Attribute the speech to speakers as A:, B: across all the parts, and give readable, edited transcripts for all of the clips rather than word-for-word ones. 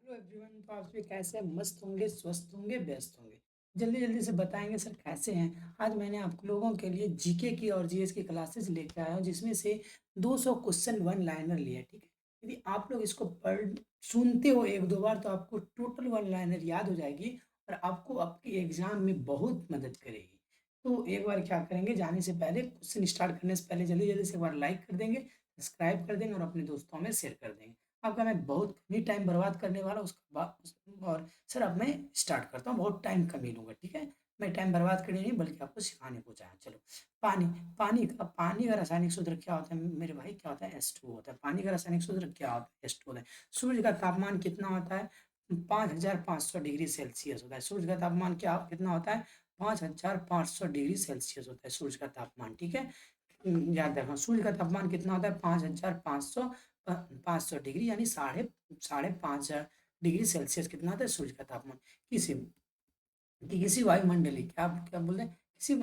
A: Hello everyone. तो आप सभी कैसे हैं? मस्त होंगे, स्वस्थ होंगे, व्यस्त होंगे। जल्दी जल्दी से बताएंगे सर कैसे हैं। आज मैंने आप लोगों के लिए जीके की और जीएस की क्लासेस लेकर आया हूं, जिसमें से 200 क्वेश्चन वन लाइनर लिया है। ठीक है, यदि आप लोग इसको पढ़ सुनते हो एक दो बार तो आपको टोटल वन लाइनर याद हो जाएगी और आपको आपके एग्जाम में बहुत मदद करेगी। तो एक बार क्या करेंगे, जाने से पहले, क्वेश्चन स्टार्ट करने से पहले जल्दी जल्दी से एक बार लाइक कर देंगे, सब्सक्राइब कर देंगे और अपने दोस्तों में शेयर कर देंगे। आपका मैं बहुत ही टाइम बर्बाद करने वाला हूँ उसके बाद। और सर अब मैं स्टार्ट करता हूँ, बहुत टाइम कम ही लूँगा। ठीक है, मैं टाइम बर्बाद करने नहीं बल्कि आपको सिखाने को चाहा। चलो, पानी। पानी का रासायनिक सूत्र क्या होता है मेरे भाई? क्या होता है? H2 होता है। पानी का रासायनिक सूत्र क्या होता है? H2 होता है। सूर्य का तापमान कितना होता है? 5500 डिग्री सेल्सियस होता है। सूर्य का तापमान क्या कितना होता है? 5500 डिग्री सेल्सियस होता है सूर्य का तापमान। ठीक है, याद रखना सूर्य का तापमान कितना होता है? 5500 500 डिग्री, यानी साढ़े साढ़े 5 डिग्री सेल्सियस कितना होता है सूर्य का तापमान। किसी किसी वायुमंडलीय, क्या क्या बोल रहे हैं, किसी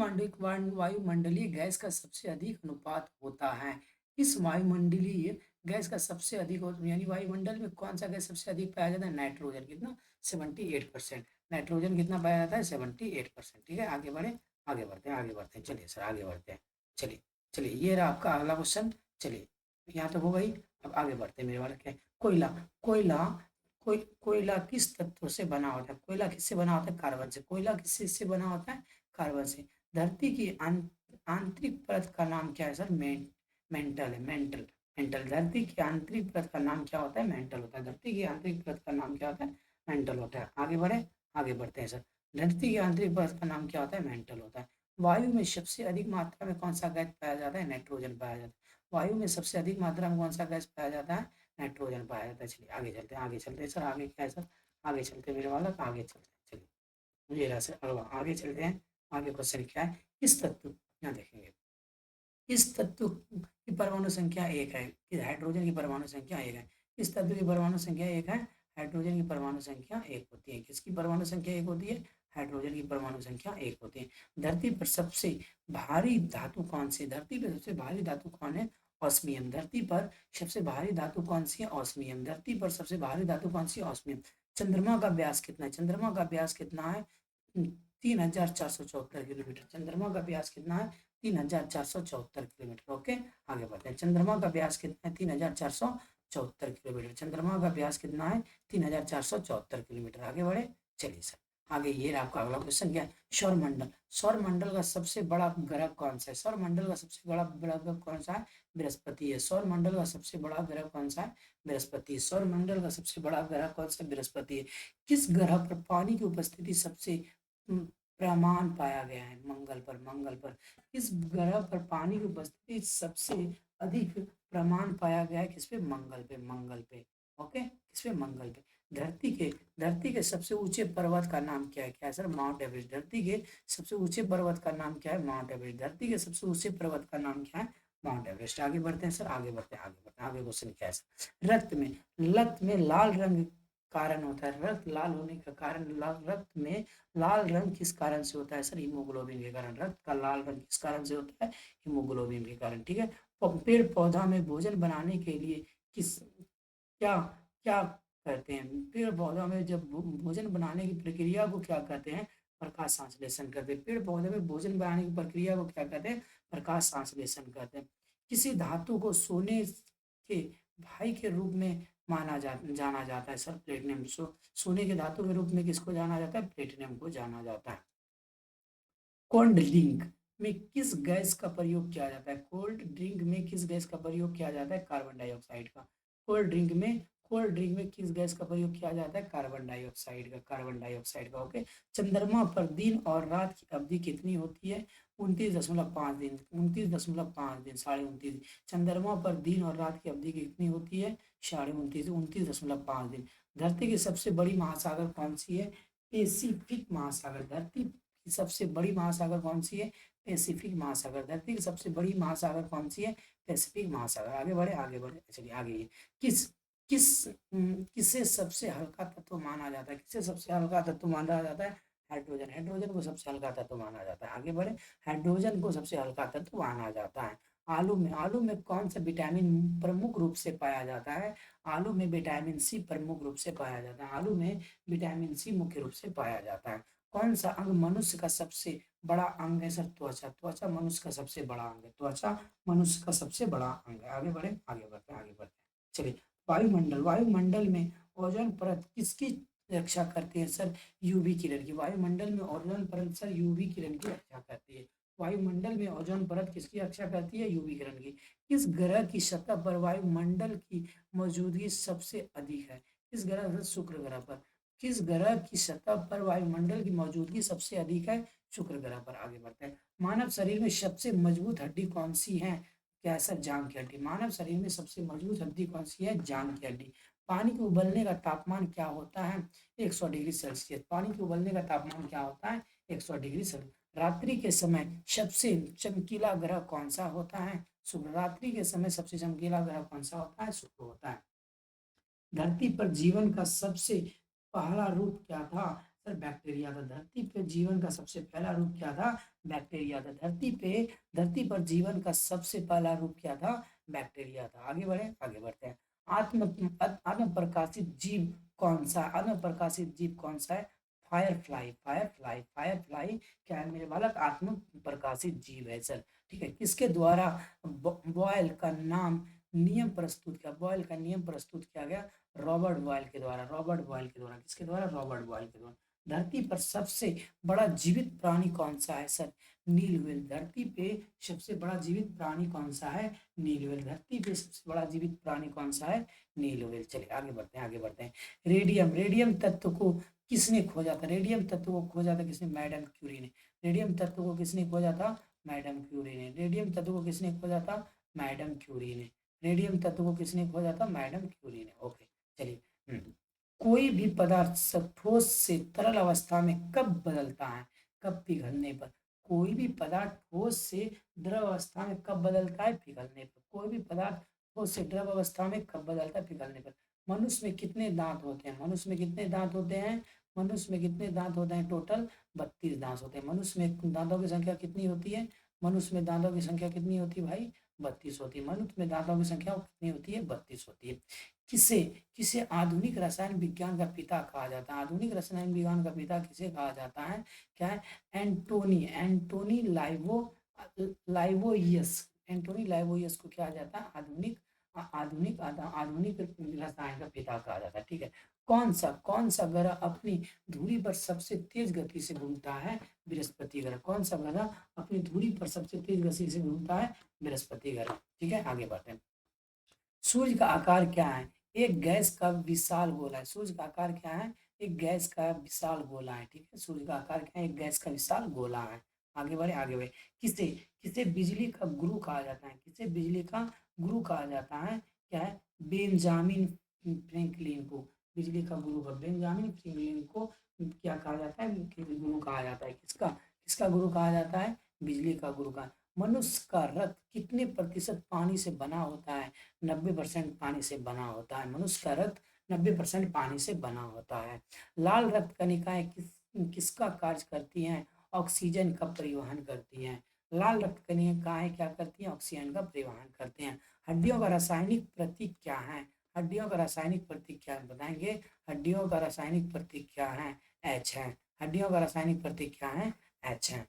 A: वायुमंडलीय गैस का सबसे अधिक अनुपात होता है। इस वायुमंडलीय गैस का सबसे अधिक यानी वायुमंडल में कौन सा गैस सबसे अधिक पाया जाता है? नाइट्रोजन। कितना? 78%। नाइट्रोजन कितना पाया जाता है? 78%। ठीक है, आगे बढ़े, आगे बढ़ते हैं, आगे बढ़ते हैं। चलिए सर, आगे बढ़ते हैं। चलिए चलिए, ये रहा आपका अगला क्वेश्चन। चलिए, यहाँ तो हो गई। अब आगे बढ़ते हैं। मेरे वाला क्या है? कोयला। कोयला कोयला किस तत्व से बना होता है? कोयला किससे बना होता है? कार्बन से। कोयला किससे बना होता है? कार्बन से। धरती की आंतरिक परत का नाम क्या है सर? मेंटल है। मेंटल मेंटल धरती की आंतरिक परत का नाम क्या होता है? मेंटल होता है। धरती की आंतरिक परत का नाम क्या होता है? मेंटल होता है। आगे बढ़े, आगे बढ़ते हैं सर। धरती की आंतरिक परत का नाम क्या होता है? मेंटल होता है। वायु में सबसे अधिक मात्रा में कौन सा गैस पाया जाता है? नाइट्रोजन पाया जाता है। वायु में सबसे अधिक मात्रा में कौन सा गैस पाया जाता है? नाइट्रोजन पाया जाता है। चलिए आगे चलते हैं, आगे चलते हैं सर। आगे क्या है सर? आगे चलते हैं मेरे वाला, आगे चलते हैं। चलिए, ये रहा सर अगला, आगे चलते हैं। आगे क्वेश्चन क्या है? इस तत्व, यहाँ देखेंगे, इस तत्व की परमाणु संख्या एक है। हाइड्रोजन की परमाणु संख्या एक है। इस तत्व की परमाणु संख्या एक है। हाइड्रोजन की परमाणु संख्या एक होती है। किसकी परमाणु संख्या एक होती है? हाइड्रोजन की परमाणु संख्या एक होती है। धरती पर सबसे भारी धातु कौन सी? धरती पर सबसे भारी धातु कौन है? ऑस्मियम। धरती पर सबसे भारी धातु कौन सी है? ऑस्मियम। धरती पर सबसे भारी धातु कौन सी है? ऑस्मियम। चंद्रमा का व्यास कितना है? चंद्रमा का व्यास कितना है? 3474 किलोमीटर। चंद्रमा का व्यास कितना है? 3474 किलोमीटर। ओके, आगे बढ़ते हैं। चंद्रमा का व्यास कितना है? 3474 किलोमीटर। चंद्रमा का व्यास कितना है? 3474 किलोमीटर। आगे बढ़े, चलिए सर। आगे ये रहा आपका अगला क्वेश्चन। क्या है? सौरमंडल। सौरमंडल का सबसे बड़ा ग्रह कौन सा है? सौरमंडल का सबसे बड़ा बड़ा ग्रह कौन सा है? बृहस्पति है। सौरमंडल का सबसे बड़ा ग्रह कौन सा है? बृहस्पति। सौरमंडल का सबसे बड़ा ग्रह कौन सा? बृहस्पति है। किस ग्रह पर पानी की उपस्थिति सबसे प्रमाण पाया गया है? मंगल पर। मंगल पर। इस ग्रह पर पानी की उपस्थिति सबसे अधिक प्रमाण पाया गया है। किस पे? मंगल पे। मंगल पे। ओके, किस पे? मंगल पे। धरती के सबसे ऊंचे पर्वत का नाम क्या है? क्या है सर? Mount Everest. धरती के सबसे ऊंचे पर्वत का नाम क्या है? Mount Everest. धरती के सबसे ऊंचे पर्वत का नाम क्या है? Mount Everest. आगे बढ़ते हैं सर, आगे बढ़ते हैं, आगे बढ़ते हैं। आगे क्वेश्चन क्या है सर? रक्त में लाल रंग कारण होता है। रक्त लाल होने का कारण, रक्त में लाल रंग किस कारण से होता है सर? हीमोग्लोबिन के कारण। रक्त का लाल रंग किस कारण से होता है? हीमोग्लोबिन के कारण। ठीक है, पेड़ पौधा में भोजन बनाने के लिए किस क्या क्या करते हैं? पेड़ पौधा में जब भोजन बनाने की प्रक्रिया को क्या कहते हैं? प्रकाश संश्लेषण कहते हैं। पेड़ पौधे में भोजन बनाने की प्रक्रिया को क्या कहते हैं? प्रकाश संश्लेषण कहते हैं। किसी धातु को सोने के भाई के रूप में जाना जाता है सर? प्लेटिनम। सोने के धातु के रूप में किसको जाना जाता है? प्लेटिनम को जाना जाता है। कोल्ड ड्रिंक में किस गैस का प्रयोग किया जाता है? कोल्ड ड्रिंक में किस गैस का प्रयोग किया जाता है? कार्बन डाइऑक्साइड का। कोल्ड ड्रिंक में किस गैस का प्रयोग किया जाता है? कार्बन डाइऑक्साइड का। कार्बन डाइऑक्साइड का। ओके, चंद्रमा पर दिन और रात की अवधि कितनी होती है? 29.5 दिन। 29.5 दिन, 29.5 दिन। चंद्रमा पर दिन और रात की अवधि कितनी होती है? 29.5 दिन। धरती की सबसे बड़ी महासागर कौन सी है? पैसिफिक महासागर। धरती की सबसे बड़ी महासागर कौन सी है? पैसिफिक महासागर। धरती की सबसे बड़ी महासागर कौन सी है? पैसिफिक महासागर। आगे बढ़े, आगे बढ़े, चलिए आगे। ये किस किस किसे सबसे हल्का तत्व माना जाता है? किसे सबसे हल्का तत्व माना जाता है? हाइड्रोजन। हाइड्रोजन को सबसे हल्का तत्व माना जाता है। आगे बढ़े, हाइड्रोजन को सबसे हल्का तत्व माना जाता है। आलू में कौन सा विटामिन प्रमुख रूप से पाया जाता है? आलू में विटामिन सी प्रमुख रूप से पाया जाता है। आलू में विटामिन सी मुख्य रूप से पाया जाता है। कौन सा अंग मनुष्य का सबसे बड़ा अंग है सर? त्वचा। त्वचा मनुष्य का सबसे बड़ा अंग है। त्वचा मनुष्य का सबसे बड़ा अंग है। आगे बढ़े, आगे बढ़ते हैं, आगे बढ़ते हैं। चलिए, वायुमंडल। वायुमंडल में ओजोन परत किसकी रक्षा करती है सर? यूवी किरण की। वायुमंडल में ओजोन परत सर यूवी किरण की रक्षा करती है। वायुमंडल में ओजोन परत किसकी रक्षा करती है? यूवी किरण की। किस ग्रह की सतह पर वायुमंडल की मौजूदगी सबसे अधिक है? किस ग्रह से? शुक्र ग्रह पर। किस ग्रह की सतह पर वायुमंडल की मौजूदगी सबसे अधिक है? शुक्र ग्रह पर। आगे बढ़ते हैं। मानव शरीर में सबसे मजबूत हड्डी कौन सी है? क्या है सर? जांघ की हड्डी। मानव शरीर में सबसे मजबूत हड्डी कौन सी है? जांघ की हड्डी। पानी के उबलने का तापमान क्या होता है? 100 डिग्री सेल्सियस। पानी के उबलने का तापमान क्या होता है? 100 डिग्री सेल्सियस। रात्रि के समय सबसे चमकीला ग्रह कौन सा होता है? शुक्र। रात्रि के समय सबसे चमकीला ग्रह कौन सा होता है? शुक्र होता है। धरती पर जीवन का सबसे पहला रूप क्या था सर? बैक्टीरिया था। धरती पे जीवन का सबसे पहला रूप क्या था? बैक्टीरिया था। धरती पर जीवन का सबसे पहला रूप क्या था? बैक्टीरिया था। आगे बढ़े, आगे बढ़ते हैं। आत्म प्रकाशित जीव कौन सा? आत्म प्रकाशित जीव कौन सा है? फायरफ्लाई। फायरफ्लाई, फायरफ्लाई क्या है मेरे बालक? आत्म प्रकाशित जीव है सर। ठीक है। किसके द्वारा बॉयल का नाम नियम प्रस्तुत किया? बॉयल का नियम प्रस्तुत किया गया रॉबर्ट बॉयल के द्वारा। रॉबर्ट बॉयल के द्वारा। किसके द्वारा? रॉबर्ट बॉयल के द्वारा। धरती पर सबसे बड़ा जीवित प्राणी कौन सा है सर? नील व्हेल। धरती पे सबसे बड़ा जीवित प्राणी कौन सा है? नील व्हेल। धरती पे सबसे बड़ा जीवित प्राणी कौन सा है? नील व्हेल। चलिए आगे बढ़ते हैं, आगे बढ़ते हैं। रेडियम। रेडियम तत्व को किसने खोजा था? रेडियम तत्व को खोजा था किसने? मैडम क्यूरी ने। रेडियम तत्व को किसने खोजा था? मैडम क्यूरी ने। रेडियम तत्व को किसने खोजा था? मैडम क्यूरी ने। रेडियम तत्व को किसने खोजा था? मैडम क्यूरी ने। ओके, चलिए। कोई भी पदार्थ ठोस से तरल अवस्था में कब बदलता है? कब? पिघलने पर। कोई भी पदार्थ ठोस से द्रव अवस्था में कब बदलता है? पिघलने पर। कोई भी पदार्थ ठोस से द्रव अवस्था में कब बदलता है? पिघलने पर। मनुष्य में कितने दांत होते हैं? मनुष्य में कितने दांत होते हैं? मनुष्य में कितने दांत होते हैं? टोटल 32 दांत होते हैं। मनुष्य में दांतों की संख्या कितनी होती है? मनुष्य में दांतों की संख्या कितनी होती है भाई? 32 होती है। मनुष्य में दांतों की संख्या कितनी होती है? 32 होती है। किसे किसे आधुनिक रसायन विज्ञान का पिता कहा जाता है? आधुनिक रसायन विज्ञान का पिता किसे कहा जाता है? क्या है? एंटोनी। एंटोनी लाइवोइयस। एंटोनी लाइवोइयस को क्या जाता है? आधुनिक रसायन का पिता कहा जाता है। ठीक है। कौन सा ग्रह अपनी धुरी पर सबसे तेज गति से घूमता है? बृहस्पति ग्रह। कौन सा ग्रह अपनी धुरी पर सबसे तेज गति से घूमता है? बृहस्पति ग्रह। ठीक है, आगे बढ़ते हैं। सूर्य का आकार क्या है? एक गैस का विशाल गोला है। सूर्य का आकार क्या है? एक गैस का विशाल गोला है। ठीक है। सूर्य का आकार क्या है? एक गैस का विशाल गोला है। आगे बढ़े, आगे बढ़े। किसे किसे बिजली का गुरु कहा जाता है? किसे बिजली का गुरु कहा जाता है? क्या है? बेंजामिन फ्रैंकलिन को बिजली का गुरु का बेंजामिन फ्रैंकलिन को क्या कहा जाता है? गुरु कहा जाता है। किसका किसका गुरु कहा जाता है? बिजली का गुरु का। मनुष्य का रक्त कितने प्रतिशत पानी से बना होता है? 90% पानी से बना होता है। मनुष्य का रक्त 90% पानी से बना होता है। लाल रक्त कणिकाएं किसका कार्य करती हैं? ऑक्सीजन का परिवहन करती हैं। लाल रक्त कणिकाएं क्या करती हैं? ऑक्सीजन का परिवहन करते हैं। हड्डियों का रासायनिक प्रतीक क्या है? हड्डियों का रासायनिक प्रतीक क्या है बताएंगे? हड्डियों का रासायनिक प्रतीक क्या है? एच है। हड्डियों का रासायनिक प्रतीक क्या है? एच है।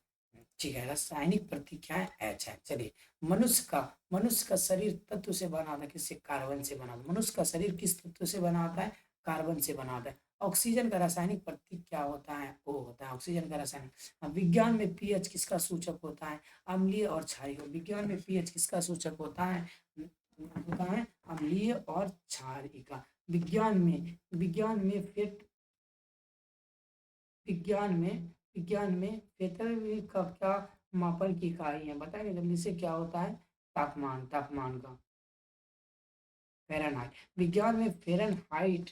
A: ठीक है, रासायनिक प्रतीक क्या है? एच है। चलिए, मनुष्य का शरीर तत्व से बना होता है किससे? कार्बन से बना होता है। मनुष्य का शरीर किस तत्व से बना होता है? कार्बन से बना होता है। ऑक्सीजन का रासायनिक प्रतीक क्या होता है? ओ होता है ऑक्सीजन का रासायनिक। विज्ञान में पीएच किसका सूचक होता है? अम्लीय और क्षारीय का। विज्ञान में पीएच किसका सूचक होता है? अम्लीय और क्षारीय का। विज्ञान में फेट विज्ञान में फेथर का क्या मापन की इकाई है? बताएंगे जल्दी से। क्या होता है? तापमान का। फ़ारेनहाइट। विज्ञान में फ़ारेनहाइट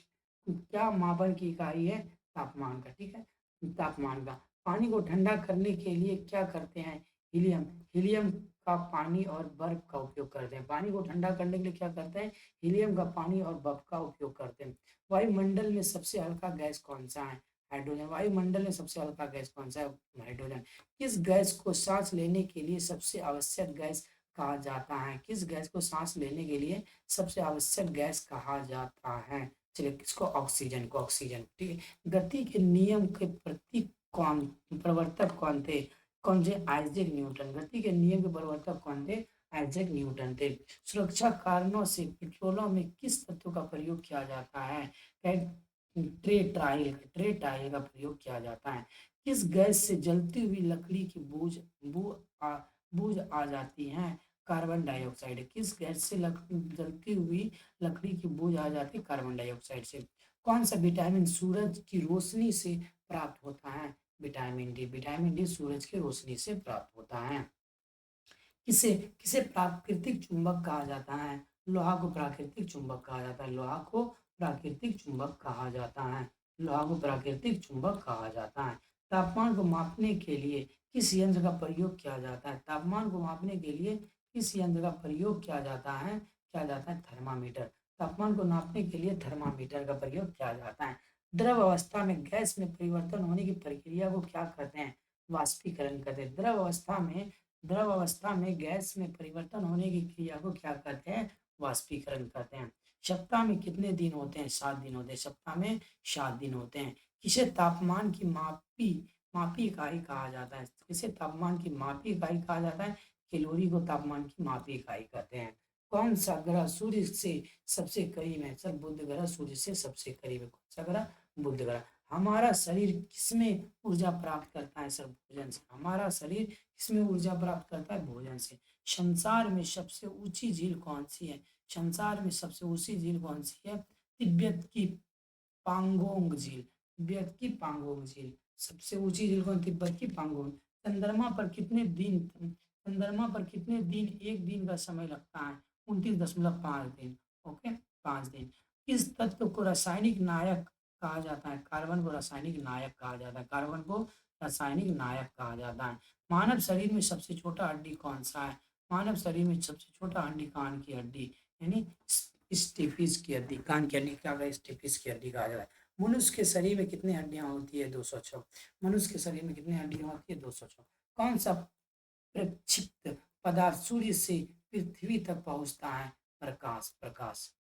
A: क्या मापन की इकाई है? तापमान का। ठीक है, तापमान का। पानी को ठंडा करने के लिए क्या करते हैं? हीलियम। हीलियम का पानी और बर्फ का उपयोग करते हैं। पानी को ठंडा करने के लिए क्या करते हैं? हीलियम का पानी और बर्फ का उपयोग करते हैं। वायुमंडल में सबसे हल्का गैस कौन सा है? हाइड्रोजन। वायुमंडल में सबसे हल्का गैस कौन सा है? हाइड्रोजन। किस गैस को सांस लेने के लिए सबसे आवश्यक गैस कहा जाता है? किस गैस को सांस लेने के लिए सबसे आवश्यक गैस कहा जाता है? चलिए, किसको? ऑक्सीजन को। ऑक्सीजन, ठीक है। गति के नियम के प्रतीक कौन, प्रवर्तक कौन थे? कौन से? Isaac Newton. गति के नियम के प्रवर्तक कौन थे? आइजैक न्यूटन थे। सुरक्षा कारणों से पेट्रोलों में किस तत्व का प्रयोग किया जाता है? ट्रेटाइल का प्रयोग किया जाता है। किस गैस से जलती हुई लकड़ी की बू आ, बूझ आ जाती है? Carbon dioxide. किस गैस से जलती हुई लकड़ी की बूझ आ जाती है? कार्बन डाइऑक्साइड से। कौन सा विटामिन सूरज की रोशनी से प्राप्त होता है? Vitamin D. विटामिन डी सूरज की रोशनी से प्राप्त होता है। किसे किसे प्राकृतिक चुंबक कहा जाता है? लोहा को प्राकृतिक चुंबक कहा जाता है। लोहा को प्राकृतिक चुंबक कहा जाता है। लोहा को प्राकृतिक चुंबक कहा जाता है। तापमान को मापने के लिए किस यंत्र का प्रयोग किया जाता है? तापमान को मापने के लिए किस यंत्र का प्रयोग किया जाता है? थर्मामीटर। तापमान को नापने के लिए थर्मामीटर का प्रयोग किया जाता है। द्रव अवस्था में गैस में परिवर्तन होने की प्रक्रिया को क्या कहते हैं? वाष्पीकरण कहते हैं। द्रव अवस्था में गैस में परिवर्तन होने की क्रिया को क्या कहते हैं? वाष्पीकरण कहते हैं। सप्ताह में कितने दिन होते हैं? 7 दिन होते हैं। सप्ताह में 7 दिन होते हैं। किसे तापमान की मापी इकाई कहा जाता है? किसे तापमान की मापी इकाई कहा जाता है? कैलोरी को तापमान की मापी इकाई कहते हैं। कौन सा ग्रह सूर्य से सबसे करीब है? सर, बुध ग्रह सूर्य से सबसे करीब है। कौन सा ग्रह? बुध ग्रह। हमारा शरीर किसमें ऊर्जा प्राप्त करता है? सर, भोजन से। हमारा शरीर किसमें ऊर्जा प्राप्त करता है? भोजन से। संसार में सबसे ऊंची झील कौन सी है? संसार में सबसे ऊंची झील कौन सी है? तिब्बत की पांगोंग झील। तिब्बत की पांगोंग झील सबसे ऊंची झील कौन? तिब्बत की पांगोंग। चंद्रमा पर कितने दिन एक दिन का समय लगता है? 29.5 दिन। ओके, 5 दिन। किस तत्व को रासायनिक नायक कहा जाता है? कार्बन को रासायनिक नायक कहा जाता है। कार्बन को रासायनिक नायक कहा जाता है। मानव शरीर में सबसे छोटा हड्डी कौन सा है? मानव शरीर में सबसे छोटा हड्डी कान की हड्डी, यानी स्टेपिस की हड्डी। कान की हड्डी क्या है? स्टेपिस की हड्डी कहा जाता है। मनुष्य के शरीर में कितनी हड्डियां होती है? 206। मनुष्य के शरीर में कितनी हड्डियां होती है? 206। कौन सा प्रक्षिप्त पदार्थ सूर्य से पृथ्वी तक पहुंचता है? प्रकाश। प्रकाश।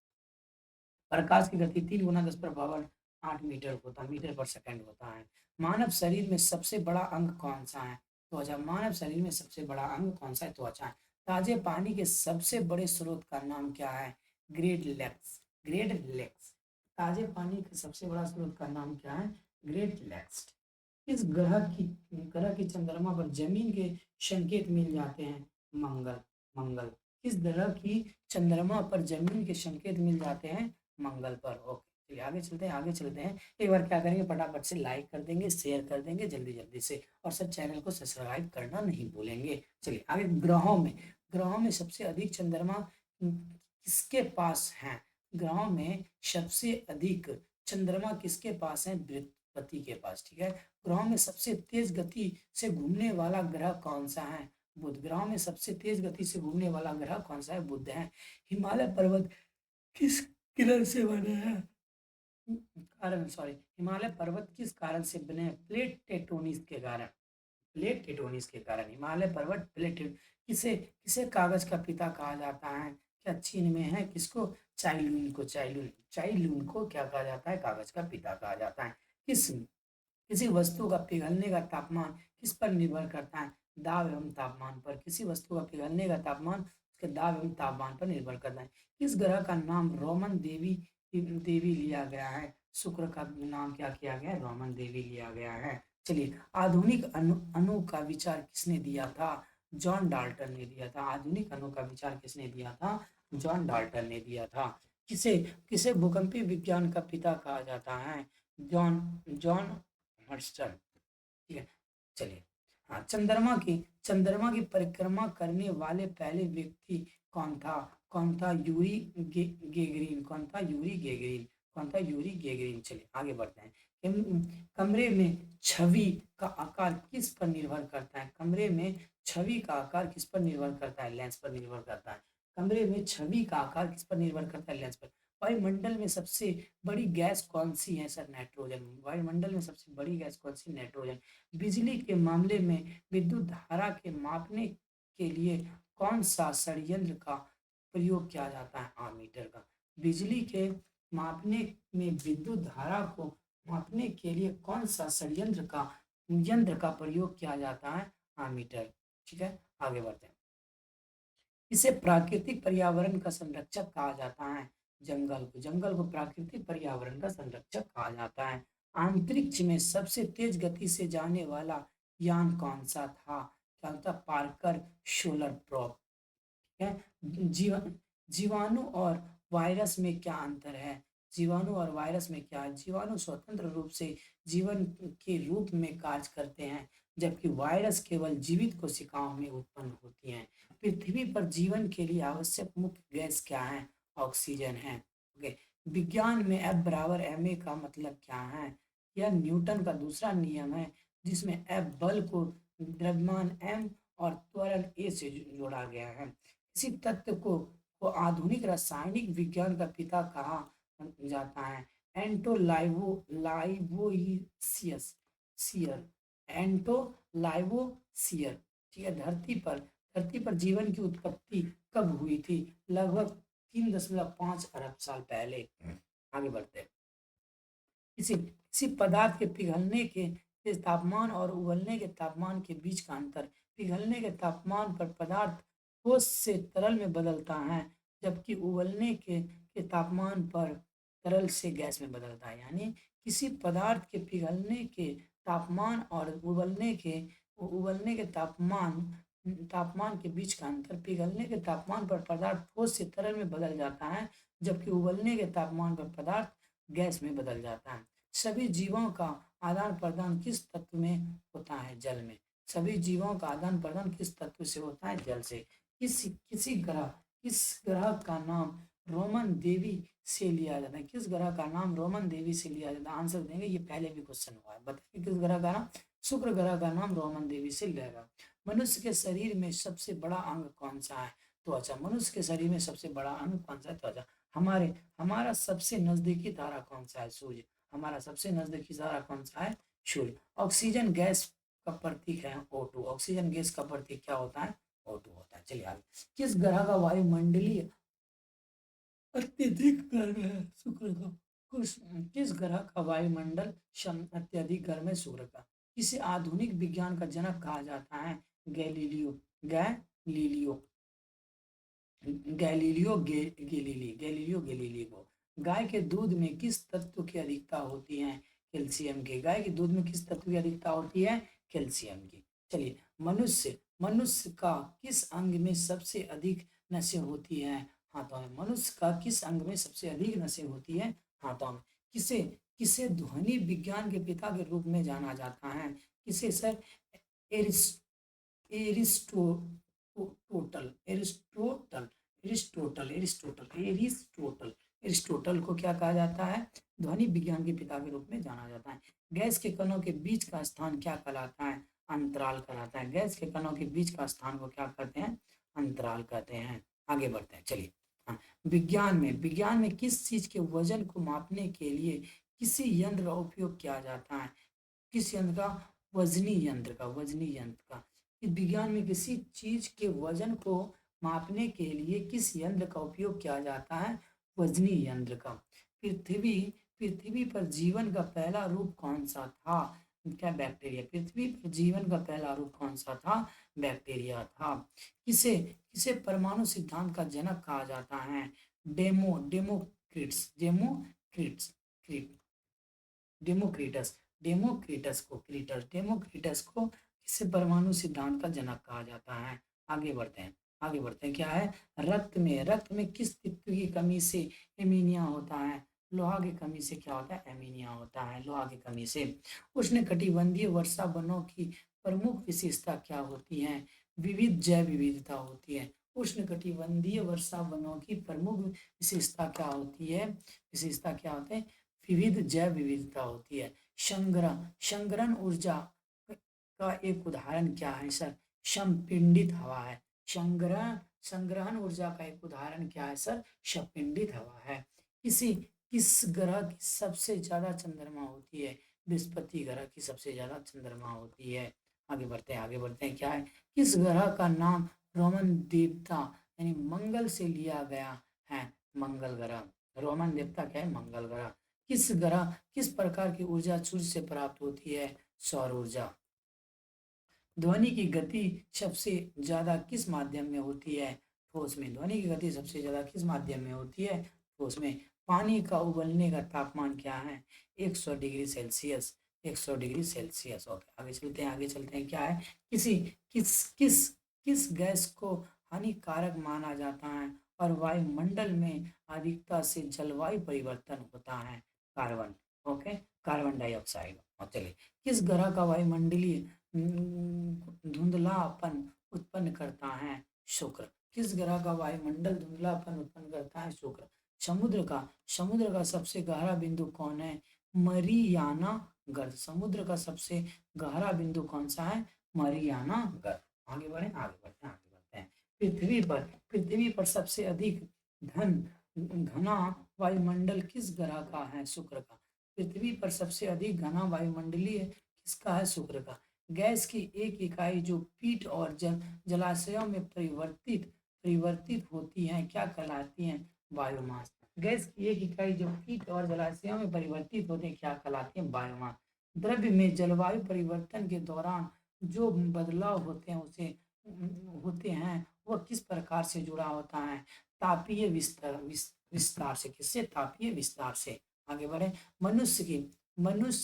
A: प्रकाश की गति 3 × 10⁻8 मीटर पर सेकंड होता है। मानव शरीर में सबसे बड़ा अंग कौन सा है? त्वचा। मानव शरीर में सबसे बड़ा अंग कौन सा है? त्वचा। ताजे पानी के सबसे बड़े स्रोत का नाम क्या है? Great lakes. Great lakes. ताजे पानी के सबसे बड़ा स्रोत का नाम क्या है? Great lakes. किस ग्रह की चंद्रमा पर जमीन के संकेत मिल जाते हैं? मंगल। मंगल। किस ग्रह की चंद्रमा पर जमीन के संकेत मिल जाते हैं? मंगल पर। ओके, चलिए आगे चलते हैं। आगे चलते हैं, एक बार क्या करेंगे, फटाफट से लाइक कर देंगे, शेयर कर देंगे जल्दी जल्दी से, और सब चैनल को सब्सक्राइब करना नहीं भूलेंगे। चलिए आगे, ग्रहों में सबसे अधिक चंद्रमा किसके पास है? ग्रहों में सबसे अधिक चंद्रमा किसके पास है? बृहस्पति के पास। ठीक है। ग्रहों में सबसे तेज गति से घूमने वाला ग्रह कौन सा है? बुध। ग्रहों में सबसे तेज गति से घूमने वाला ग्रह कौन सा है? बुध है। हिमालय पर्वत किस किरण से बने हैं? कारण, सॉरी, हिमालय पर्वत किस कारण से बने हैं? प्लेट टेक्टोनिक्स के कारण। प्लेट टेक्टोनिक्स के कारण हिमालय पर्वत किसे किसे कागज का पिता कहा जाता है? क्या चीन में है? किसको? चाइलून को क्या कहा जाता है? कागज का पिता कहा जाता है। किसी वस्तु का पिघलने का तापमान किस पर निर्भर करता है? दाब एवं तापमान पर। किसी वस्तु का पिघलने का तापमान उसके दाब एवं तापमान पर निर्भर करता है। किस ग्रह का नाम रोमन देवी देवी लिया गया है? शुक्र का नाम क्या किया गया है? रोमन देवी लिया गया है। चलिए, आधुनिक अणु का विचार किसने दिया था? जॉन डाल्टन ने दिया था। आधुनिक अणु का विचार किसने दिया था? जॉन डाल्टन ने दिया था। किसे किसे भूकंपीय विज्ञान का पिता कहा जाता है? John John Hurston. ठीक है। चलिए, हाँ, चंद्रमा की परिक्रमा करने वाले पहले व्यक्ति कौन था? कौन था? यूरी गेगरिन। चलिए आगे बढ़ते हैं। कमरे में छवि का आकार किस पर निर्भर करता है? कमरे में छवि का आकार किस पर निर्भर करता है? लेंस पर निर्भर करता है। कमरे में छवि का आकार किस पर निर्भर करता है? लेंस पर। वायुमंडल में सबसे बड़ी गैस कौन सी है? Sir, nitrogen. वायुमंडल में सबसे बड़ी गैस कौन सी? नाइट्रोजन। बिजली के मामले में विद्युत धारा के मापने के लिए कौन सा षड्यंत्र का प्रयोग किया जाता है? आमीटर का। बिजली के मापने में विद्युत धारा को मापने के लिए कौन सा षड्यंत्र का यंत्र का प्रयोग किया जाता है? आमीटर। ठीक है, आगे बढ़ते हैं। इसे प्राकृतिक पर्यावरण का संरक्षक कहा जाता है। जंगल को प्राकृतिक पर्यावरण का संरक्षक कहा जाता है। अंतरिक्ष में सबसे तेज गति से जाने वाला यान कौन सा था? क्या था? Parker solar probe. है। जीवन जीवाणु और वायरस में क्या अंतर है? जीवाणु और वायरस में क्या है? जीवाणु स्वतंत्र रूप से जीवन के रूप में कार्य करते हैं, जबकि वायरस केवल जीवित कोशिकाओं में उत्पन्न होती हैं। पृथ्वी पर जीवन के लिए आवश्यक मुख्य गैस क्या है? ऑक्सीजन है। ओके। विज्ञान में F बराबर ma का मतलब क्या है? यह न्यूटन का दूसरा नियम है, जिसमें F बल को द्रव्यमान m और त्वरण a से जोड़ा गया है। इसी तत्व को आधुनिक रासायनिक विज्ञान का पिता कहा जाता है। एंटो लाइवोइसियस सियर। एंटो लाइवोसियर। ठीक है। धरती पर जीवन की उत्पत्ति कब हुई थी? लगभग 3.5 अरब साल पहले। आगे बढ़ते हैं। किसी पदार्थ के पिघलने के तापमान और उबलने के तापमान के बीच का अंतर। पिघलने के तापमान पर पदार्थ ठोस से तरल में बदलता है, जबकि उबलने के तापमान पर तरल से गैस में बदलता है। यानी किसी पदार्थ के पिघलने के तापमान और उबलने के तापमान के बीच का अंतर। पिघलने के तापमान पर पदार्थ ठोस से तरल में बदल जाता है, जबकि उबलने के तापमान पर पदार्थ गैस में बदल जाता है। सभी जीवों का आदान प्रदान किस तत्व में होता है? जल में। सभी जीवों का आदान प्रदान किस तत्व से होता है? जल से। किस ग्रह का नाम रोमन देवी से लिया जाता है? किस ग्रह का नाम रोमन देवी से लिया जाता है? आंसर देंगे, ये पहले भी क्वेश्चन हुआ है। बताइए किस ग्रह का नाम? शुक्र ग्रह का नाम रोमन देवी से लिया गया। मनुष्य के शरीर में सबसे बड़ा अंग कौन सा है? त्वचा। मनुष्य के शरीर में सबसे बड़ा अंग कौन सा है? त्वचा। हमारा सबसे नजदीकी तारा कौन सा है? सूर्य। हमारा सबसे नजदीकी तारा कौन सा है? सूर्य। ऑक्सीजन गैस का प्रतीक है O2। ऑक्सीजन गैस का प्रतीक क्या होता है? O2 होता है। चलिए आगे। किस ग्रह का वायुमंडलीय अत्यधिक गर्म है? शुक्र का। किस ग्रह का वायुमंडल अत्यधिक गर्म है? शुक्र का। किसे आधुनिक विज्ञान का जनक कहा जाता है? गैलीलियो। गैलीलियो गैलीलियो गैलीली को। गाय के दूध में किस तत्व की अधिकता होती है? कैल्शियम की। गाय के दूध में किस तत्व की अधिकता होती है? कैल्शियम की। चलिए, मनुष्य का किस अंग में सबसे अधिक नसें होती है? हाथों में। मनुष्य का किस अंग में सबसे अधिक नसें होती है? हाथों में। किसे किसे ध्वनि विज्ञान के पिता के रूप में जाना जाता है? किसे sir? Aristo total Aristotle Aristotle Aristotle Aristotle Aristotle को क्या कहा जाता है? ध्वनि विज्ञान के पिता के रूप में जाना जाता है। गैस के कणों के बीच का स्थान क्या कहलाता है? अंतराल कहलाता है। गैस के कणों के बीच का स्थान को क्या कहते हैं? अंतराल कहते हैं। आगे बढ़ते हैं। चलिए। हाँ, विज्ञान में किस चीज के वजन को मापने के लिए किसी यंत्र का उपयोग किया जाता है? किस यंत्र का? वजनी यंत्र का। इस विज्ञान में किसी चीज के वजन को मापने के लिए किस यंत्र का उपयोग किया जाता है? वजनी यंत्र का। पृथ्वी पृथ्वी पर जीवन का पहला रूप कौन सा था? क्या? बैक्टीरिया। पृथ्वी पर जीवन का पहला रूप कौन सा था? बैक्टीरिया था। किसे किसे परमाणु सिद्धांत का जनक कहा जाता है? डेमोक्रिट्स डेमोक्रिटस डेमोक्रिटस को किसे परमाणु सिद्धांत का जनक कहा जाता है? आगे बढ़ते हैं। क्या है? रक्त में किस तत्व की कमी से एमीनिया होता है? लोहा की कमी से क्या होता है? एमीनिया होता है। लोहा की कमी से। उष्णकटिबंधीय वर्षा वनों की प्रमुख विशेषता क्या होती है? विविध जैव विविधता होती है। उष्णकटिबंधीय वर्षा वनों की प्रमुख विशेषता क्या होती है? विविध जैव विविधता होती है। संग्रहण ऊर्जा का एक उदाहरण क्या है सर? संपीड़ित हवा है। संग्रहण ऊर्जा का एक उदाहरण क्या है सर? संपीड़ित हवा है। किस ग्रह की सबसे ज्यादा चंद्रमा होती है? बृहस्पति ग्रह की सबसे ज्यादा चंद्रमा होती है। आगे बढ़ते हैं। क्या है? किस ग्रह का नाम रोमन देवता यानी मंगल से लिया गया है। मंगल ग्रह, रोमन देवता क्या है? मंगल ग्रह। किस प्रकार की ऊर्जा सूर्य से प्राप्त होती है? सौर ऊर्जा। ध्वनि की गति सबसे ज्यादा किस माध्यम में होती है? ठोस में। ध्वनि की गति सबसे ज्यादा किस माध्यम में होती है? ठोस में। पानी का उबलने का तापमान क्या है? 100 degree Celsius. 100 degree Celsius. Okay, आगे चलते हैं, आगे चलते हैं। क्या है? किसी किस किस किस गैस को हानिकारक माना जाता है और वायुमंडल में अधिकता से जलवायु परिवर्तन होता है? कार्बन। Okay, carbon dioxide. और चलिए, किस ग्रह का वायुमंडलीय धुंधलापन उत्पन्न करता है? शुक्र। किस ग्रह का वायुमंडल धुंधलापन उत्पन्न करता है? शुक्र। समुद्र का सबसे गहरा बिंदु कौन है? मरियाना गर्त। समुद्र का सबसे गहरा बिंदु कौन सा है? मरियाना गर्त। आगे बढ़े, आगे बढ़ते हैं, आगे बढ़ते हैं। पृथ्वी पर सबसे अधिक धन घना वायुमंडल किस ग्रह का है? शुक्र का। पृथ्वी पर सबसे अधिक घना वायुमंडलीय किसका है? शुक्र का। गैस की एक इकाई जो पीट और जलाशयों में परिवर्तित परिवर्तित होती है क्या कहलाती है? बायोमास। गैस की एक इकाई जो पीट और जलाशयों में परिवर्तित होते हैं क्या कहलाती है? बायोमास। द्रव्य में जलवायु परिवर्तन के दौरान जो बदलाव होते हैं वह किस प्रकार से जुड़ा होता है? तापीय विस्तार से। किससे? तापीय विस्तार से। आगे बढ़े। मनुष्य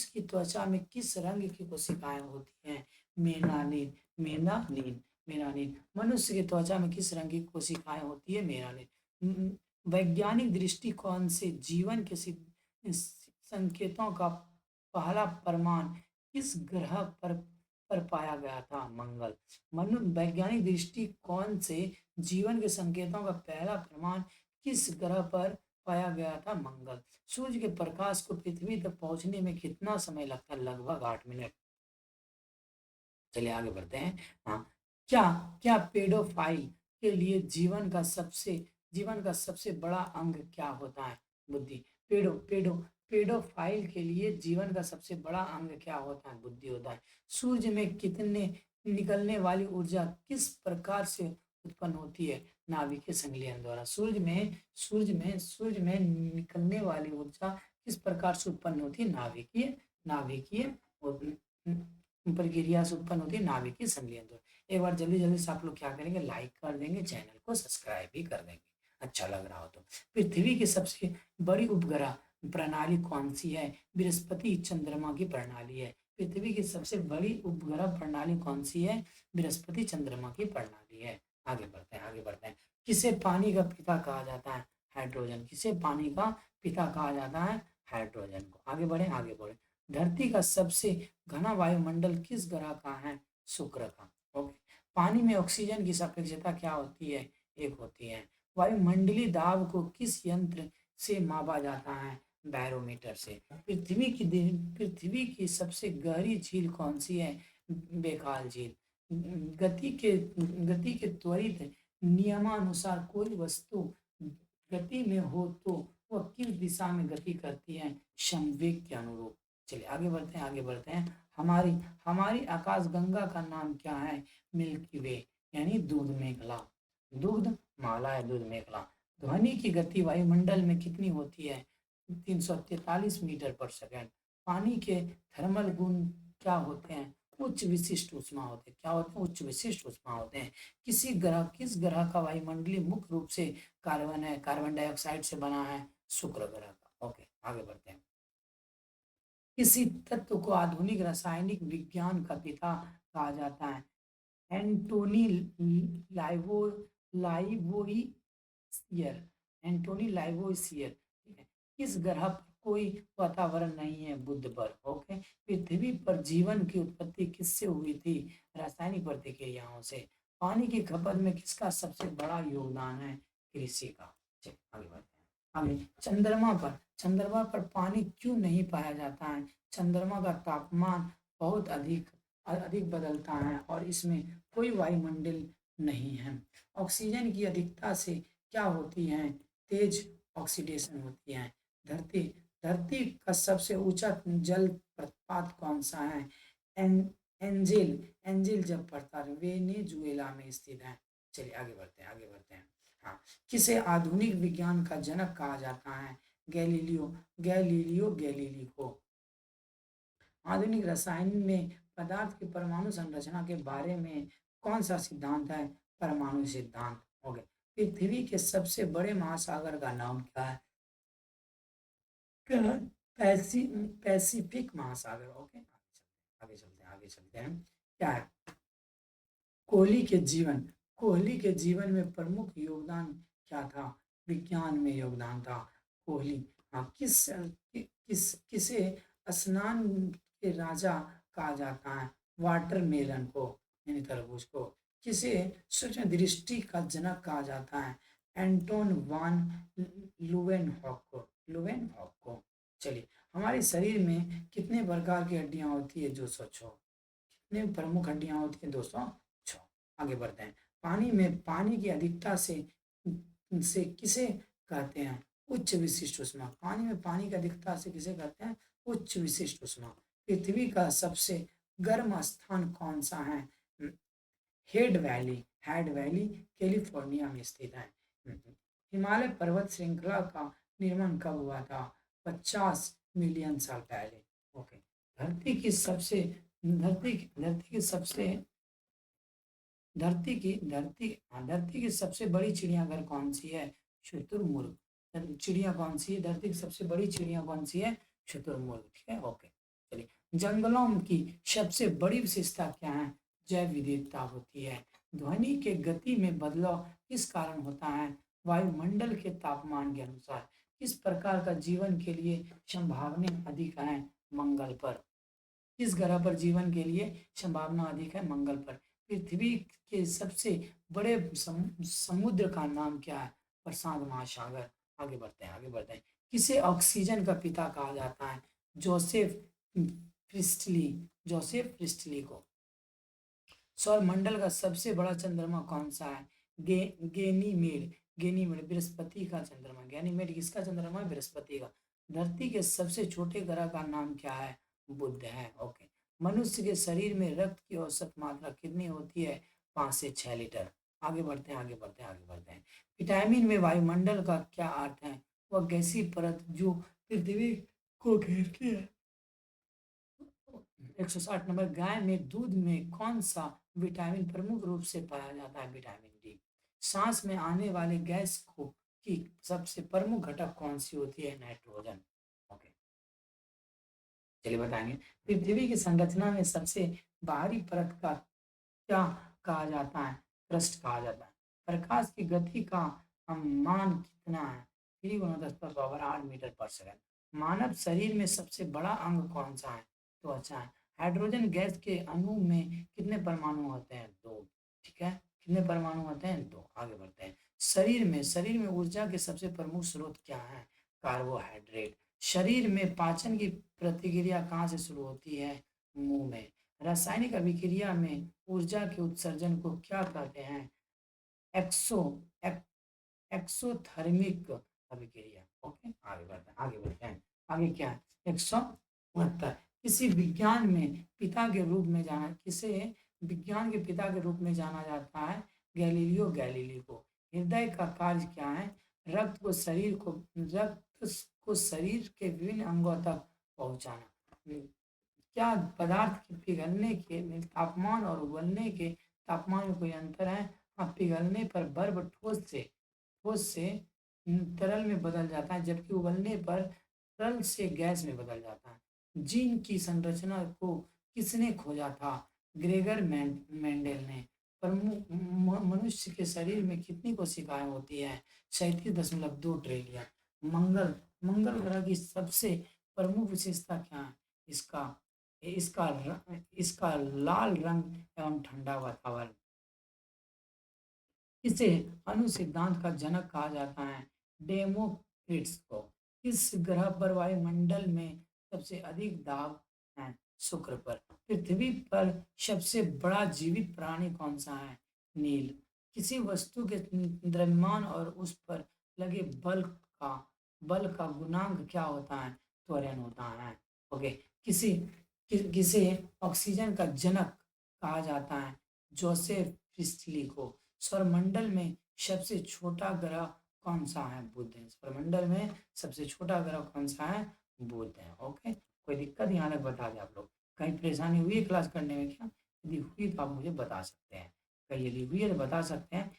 A: की त्वचा में किस रंग की कोशिकाएं होती हैं? मेलानिन। मेलानिन। मेलानिन। मनुष्य की त्वचा में किस रंग की कोशिकाएं होती है? मेलानिन। वैज्ञानिक दृष्टिकोण से जीवन के संकेतों का पहला प्रमाण किस ग्रह पर पाया गया था? मंगल। वैज्ञानिक दृष्टिकोण से जीवन के संकेतों का पहला प्रमाण किस ग्रह पर पाया गया था? मंगल। सूर्य के प्रकाश को पृथ्वी तक पहुंचने में कितना समय लगता है? लगभग 8 मिनट। चलिए आगे बढ़ते हैं। हाँ, क्या क्या पेडोफाइल के लिए जीवन का सबसे बड़ा अंग क्या होता है? बुद्धि। पेडोफाइल के लिए जीवन का सबसे बड़ा अंग क्या होता है? बुद्धि होता है। सूर्य में कितने निकलने वाली ऊर्जा किस प्रकार से उत्पन्न होती है? नाभिकीय संलयन द्वारा। सूर्य में निकलने वाली ऊर्जा किस प्रकार से उत्पन्न होती है? नाभिकीय प्रक्रिया से उत्पन्न होती है, नाभिकीय संलयन द्वारा। एक बार जल्दी जल्दी से आप लोग क्या करेंगे? लाइक कर देंगे, चैनल को सब्सक्राइब भी कर देंगे, अच्छा लग रहा हो तो। पृथ्वी की सबसे बड़ी उपग्रह प्रणाली कौन सी है? बृहस्पति चंद्रमा की प्रणाली है। पृथ्वी की सबसे बड़ी उपग्रह प्रणाली कौन सी है? बृहस्पति चंद्रमा की प्रणाली है। आगे बढ़ते हैं, आगे बढ़ते हैं। किसे पानी का पिता कहा जाता है? हाइड्रोजन। किसे पानी का पिता कहा जाता है? हाइड्रोजन को। आगे बढ़े, आगे बढ़े। धरती का सबसे घना वायुमंडल किस ग्रह का है? शुक्र का। ओके। पानी में ऑक्सीजन की सापेक्षता क्या होती है? 1 होती है। वायुमंडलीय दाब को किस यंत्र से मापा जाता है? बैरोमीटर से। पृथ्वी की सबसे गहरी झील कौन सी है? बेकाल झील। गति के त्वरित नियमानुसार कोई वस्तु गति में हो तो वह किस दिशा में गति करती है? संवेग के अनुरूप। चलिए आगे बढ़ते हैं, आगे बढ़ते हैं। हमारी हमारी आकाशगंगा का नाम क्या है? मिल्की वे यानी दूध मेघला। दूध माला है दूध मेघला। ध्वनि की गति वायुमंडल में कितनी होती है? 343 मीटर पर सेकंड। पानी के थर्मल गुण क्या होते हैं? उच्च विशिष्ट ऊष्मा होते हैं। क्या होते हैं? उच्च विशिष्ट ऊष्मा होते हैं। किस ग्रह का वायुमंडलीय मुख्य रूप से कार्बन डाइऑक्साइड से बना है? शुक्र ग्रह का। ओके, आगे बढ़ते हैं। किसी तत्व को आधुनिक रासायनिक विज्ञान का पिता कहा जाता है? एंटोनी लाइवो लाइवोइसियर। एंटोनी लाइवोइसियर। ठीक है। किस ग्रह पर कोई वातावरण नहीं है? बुध पर। ओके। पृथ्वी पर जीवन की उत्पत्ति किससे हुई थी? रासायनिक प्रतिक्रियाओं से। पानी की खपत में किसका सबसे बड़ा योगदान है? कृषि का। चलिए आगे बढ़ते हैं। आगे, चंद्रमा पर पानी क्यों नहीं पाया जाता है? चंद्रमा का तापमान बहुत अधिक अधिक बदलता है और इसमें कोई वायुमंडल नहीं है। ऑक्सीजन की अधिकता से क्या होती है? तेज ऑक्सीडेशन होती है। धरती धरती का सबसे ऊंचा जल प्रपात कौन सा है? एन, एंजिल एंजिल जब पड़ता है वेनेजुएला में स्थित है। चलिए आगे बढ़ते हैं, आगे बढ़ते हैं। हाँ, किसे आधुनिक विज्ञान का जनक कहा जाता है? गैलीलियो गैलीलियो गैलीली को। आधुनिक रसायन में पदार्थ की परमाणु संरचना के बारे में कौन सा सिद्धांत है? परमाणु सिद्धांत। हो गए। पृथ्वी के सबसे बड़े महासागर का नाम क्या है? क्या है? पैसिफिक महासागर। ओके, आगे चलते हैं, आगे चलते हैं। क्या है? कोहली के जीवन कोहली के जीवन में प्रमुख योगदान क्या था? विज्ञान में योगदान था। कोहली। हाँ, किसे स्नान के राजा कहा जाता है? वाटरमेलन को, यानी तरबूज को। किसे सूक्ष्म दृष्टि का जनक कहा जाता है? एंटोन वान लुवेनहॉक को। चलिए, हमारे शरीर में कितने प्रकार की हड्डियां होती है? 206। कितने प्रमुख हड्डियां होती है? 206। आगे बढ़ते हैं। पानी में पानी की अधिकता से किसे कहते हैं? उच्च विशिष्ट उष्मा। पानी में पानी की अधिकता से किसे कहते हैं? उच्च विशिष्ट उष्मा। पृथ्वी का सबसे गर्म स्थान कौन सा है? हेड वैली कैलिफोर्निया में स्थित है। हिमालय पर्वत श्रृंखला का निर्माण कब हुआ था? 50 मिलियन साल पहले। ओके। धरती की सबसे धरती की सबसे धरती की सबसे बड़ी चिड़ियाघर कौन सी है? शुतुरमुर्ग। चिड़िया कौन सी है? धरती की सबसे बड़ी चिड़िया कौन सी है? शुतुरमुर्ग। ठीक है, ओके। चलिए, जंगलों की सबसे बड़ी विशेषता क्या है? जैव विविधता होती है। ध्वनि के गति में बदलाव किस कारण होता है? वायुमंडल के तापमान के अनुसार। किस प्रकार का जीवन के लिए संभावना अधिक है? मंगल पर। किस ग्रह पर जीवन के लिए संभावना अधिक है? मंगल पर। पृथ्वी के सबसे बड़े समुद्र का नाम क्या है? प्रशांत महासागर। आगे बढ़ते हैं, आगे बढ़ते हैं। किसे ऑक्सीजन का पिता कहा जाता है? जोसेफ प्रिस्टली जोसेफ प्रिस्टली को। सौर मंडल का सबसे बड़ा चंद्रमा कौन सा है? गेनीमेड। गेनीमेड बृहस्पति का चंद्रमा। गैनीमेड किसका चंद्रमा है? बृहस्पति का। धरती के सबसे छोटे ग्रह का नाम क्या है? बुध है। ओके। मनुष्य के शरीर में रक्त की औसत मात्रा कितनी होती है? 5 से 6 लीटर। आगे बढ़ते हैं, आगे बढ़ते हैं, आगे बढ़ते हैं। विटामिन में वायुमंडल का क्या अर्थ है? वह गैसीय परत जो पृथ्वी को घेरती है। 160 नंबर। गाय में दूध में कौन सा विटामिन प्रमुख रूप से पाया जाता है? Vitamin D. सांस में आने वाले गैस को की सबसे प्रमुख घटक कौन सी होती है? नाइट्रोजन। ओके, चलिए बताएंगे। पृथ्वी की संरचना में सबसे बाहरी परत का क्या कहा जाता है? पृष्ठ कहा जाता है। प्रकाश की गति का मान कितना है? 3 × 10⁻8 मीटर पर सेकंड। मानव शरीर में सबसे बड़ा अंग कौन सा है? त्वचा है। हाइड्रोजन गैस के अणु में कितने परमाणु होते हैं? 2। ठीक है, कितने परमाणु होते हैं? 2। आगे बढ़ते हैं। शरीर में ऊर्जा के सबसे प्रमुख स्रोत क्या है? कार्बोहाइड्रेट। शरीर में पाचन की प्रतिक्रिया कहाँ से शुरू होती है? मुंह में। रासायनिक अभिक्रिया में ऊर्जा के उत्सर्जन को क्या कहते हैं? एक्सो एक, एक्सोथर्मिक अभिक्रिया। ओके, आगे बढ़ते हैं, आगे बढ़ते हैं। आगे क्या है? 169। किसे विज्ञान के पिता के रूप में जाना जाता है? गैलीलियो गैलीली को। हृदय का कार्य क्या है? रक्त को शरीर के विभिन्न अंगों तक पहुंचाना। क्या पदार्थ के पिघलने के तापमान और उबलने के तापमान में कोई अंतर है? हाँ, पिघलने पर बर्फ ठोस से तरल में बदल जाता है, जबकि उबलने पर तरल से गैस में बदल जाता है। जीन की संरचना को किसने खोजा था? ग्रेगर मेंडेल ने। मनुष्य के शरीर में कितनी कोशिकाएं होती है? 37.2 ट्रिलियन। मंगल ग्रह की सबसे प्रमुख विशेषता क्या है? इसका इसका लाल रंग एवं ठंडा वातावरण। इसे अणु सिद्धांत का जनक कहा जाता है? डेमोक्रिटस को। इस ग्रह पर वायुमंडल में सबसे अधिक दाब है? शुक्र पर। पृथ्वी पर सबसे बड़ा जीवित प्राणी कौन सा है? नील। किसी वस्तु के द्रव्यमान और उस पर लगे बल का गुणांक क्या होता है? त्वरण होता है। ओके। किसी किसे ऑक्सीजन का जनक कहा जाता है? जोसेफ प्रिस्टली को। सौरमंडल में सबसे छोटा ग्रह कौन सा है? बुध है। सौरमंडल में सबसे छोटा ग्रह कौन सा है? बुध है। ओके, कोई दिक्कत यहाँ तक बता दें आप लोग? कहीं परेशानी हुई है क्लास करने में क्या? यदि हुई तो आप मुझे बता सकते हैं, कहीं यदि हुई है तो बता सकते हैं।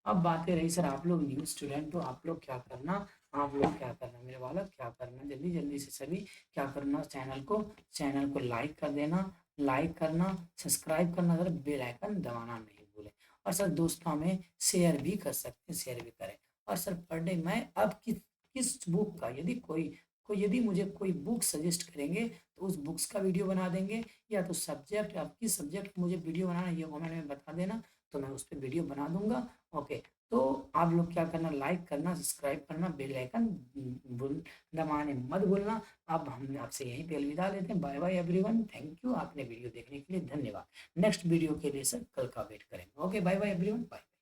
A: अब बातें रही सर, आप लोग न्यू स्टूडेंट हो, आप लोग क्या करना, आप लोग क्या करना मेरे बालक, क्या करना जल्दी जल्दी से सभी क्या करना, चैनल को लाइक कर देना, लाइक करना, सब्सक्राइब करना सर, बेल आइकन दबाना नहीं भूलें। और सर दोस्तों में शेयर भी कर सकते हैं, शेयर भी करें। और सर पर डे मैं अब किस बुक का, यदि मुझे कोई बुक सजेस्ट करेंगे तो उस बुक्स का वीडियो बना देंगे, या तो सब्जेक्ट, आप किस सब्जेक्ट मुझे वीडियो बनाना है ये कमेंट में बता देना, तो मैं उस पर वीडियो बना दूंगा। ओके, तो आप लोग क्या करना, लाइक करना, सब्सक्राइब करना, बेल आइकन दबाने मत भूलना। अब हम आपसे यहीं पे अलविदा लेते हैं। Bye bye everyone, thank you, आपने वीडियो देखने के लिए धन्यवाद। नेक्स्ट वीडियो के लिए सर कल का वेट करेंगे। Okay, bye bye everyone, bye.